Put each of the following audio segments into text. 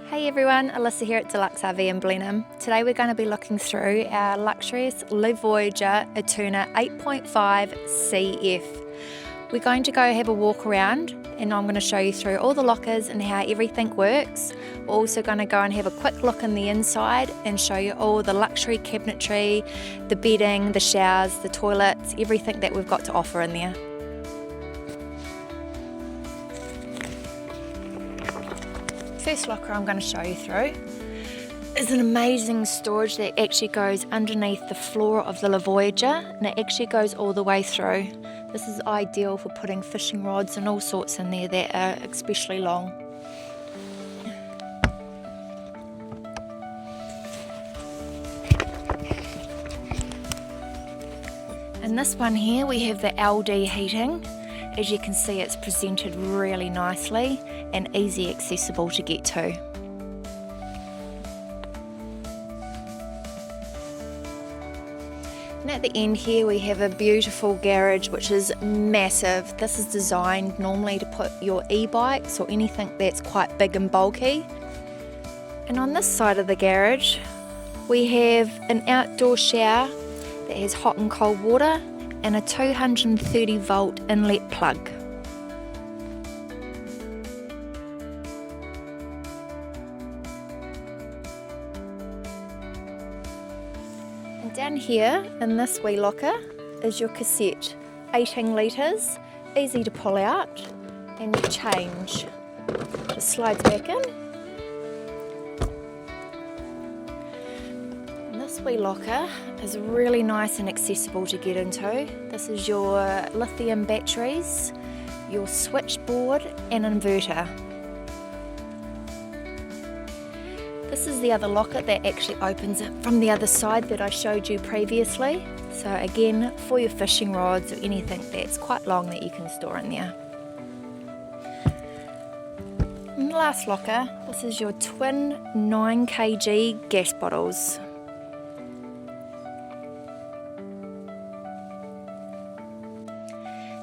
Hey everyone, Alyssa here at Deluxe RV in Blenheim. Today we're going to be looking through our luxurious LeVoyageur Eterna 8.5CF. We're going to go have a walk around and I'm going to show you through all the lockers and how everything works. We're also going to go and have a quick look in the inside and show you all the luxury cabinetry, the bedding, the showers, the toilets, everything that we've got to offer in there. First locker I'm going to show you through is an amazing storage that actually goes underneath the floor of the LeVoyageur, and it actually goes all the way through. This is ideal for putting fishing rods and all sorts in there that are especially long. In this one here we have the LD heating. As you can see, it's presented really nicely and easy accessible to get to. And at the end here we have a beautiful garage which is massive. This is designed normally to put your e-bikes or anything that's quite big and bulky. And on this side of the garage we have an outdoor shower that has hot and cold water and a 230 volt inlet plug. And down here in this wee locker is your cassette, 18 litres, easy to pull out, and your change. Just slides back in. This wee locker is really nice and accessible to get into. This is your lithium batteries, your switchboard and inverter. This is the other locker that actually opens it from the other side that I showed you previously. So again, for your fishing rods or anything that's quite long that you can store in there. And the last locker, this is your twin 9 kg gas bottles.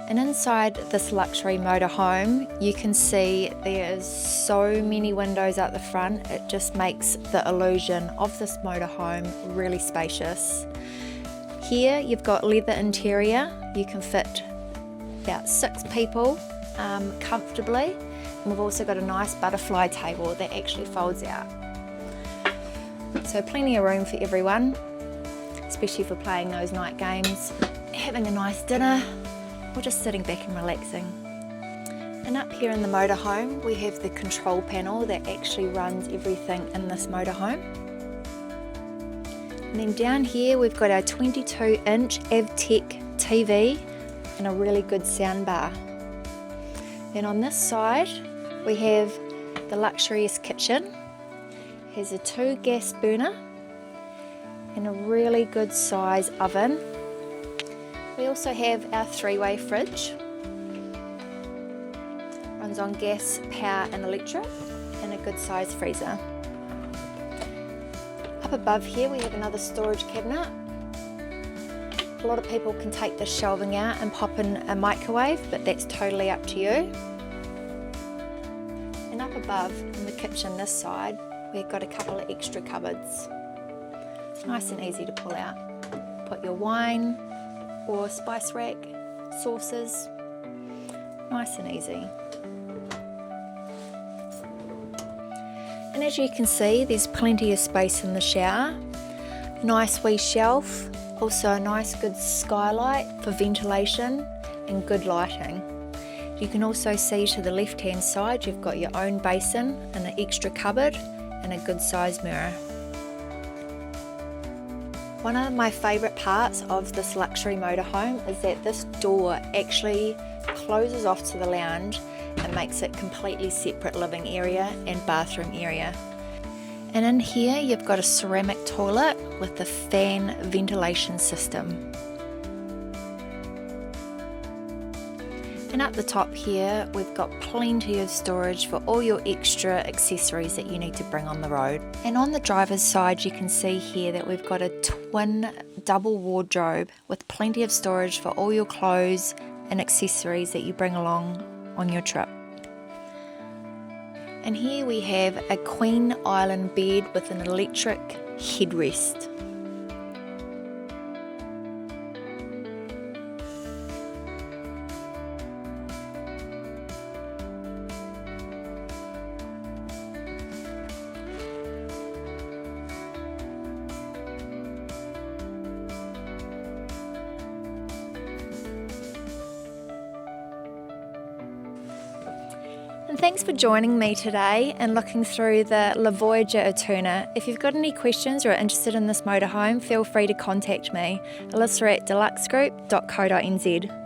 And inside this luxury motorhome, you can see there's so many windows out the front. It just makes the illusion of this motorhome really spacious. Here you've got leather interior. You can fit about 6 people comfortably. And we've also got a nice butterfly table that actually folds out. So plenty of room for everyone, especially for playing those night games, having a nice dinner, or just sitting back and relaxing. And up here in the motorhome we have the control panel that actually runs everything in this motorhome. And then down here we've got our 22-inch AvTech TV and a really good soundbar. Then on this side we have the luxurious kitchen. It has a 2 gas burner and a really good size oven. We also have our 3-way fridge. Runs on gas, power and electric, and a good size freezer. Up above here we have another storage cabinet. A lot of people can take this shelving out and pop in a microwave, but that's totally up to you. And up above in the kitchen this side we've got a couple of extra cupboards. It's nice and easy to pull out. Put your wine or spice rack, sauces, nice and easy. And as you can see, there's plenty of space in the shower. Nice wee shelf, also a nice good skylight for ventilation and good lighting. You can also see to the left hand side you've got your own basin and an extra cupboard and a good size mirror. One of my favourite parts of this luxury motorhome is that this door actually closes off to the lounge and makes it completely separate living area and bathroom area. And in here you've got a ceramic toilet with the fan ventilation system. And up the top here we've got plenty of storage for all your extra accessories that you need to bring on the road. And on the driver's side you can see here that we've got a twin double wardrobe with plenty of storage for all your clothes and accessories that you bring along on your trip. And here we have a Queen Island bed with an electric headrest. And thanks for joining me today and looking through the LeVoyageur Eterna. If you've got any questions or are interested in this motorhome, feel free to contact me, Alyssa at deluxegroup.co.nz.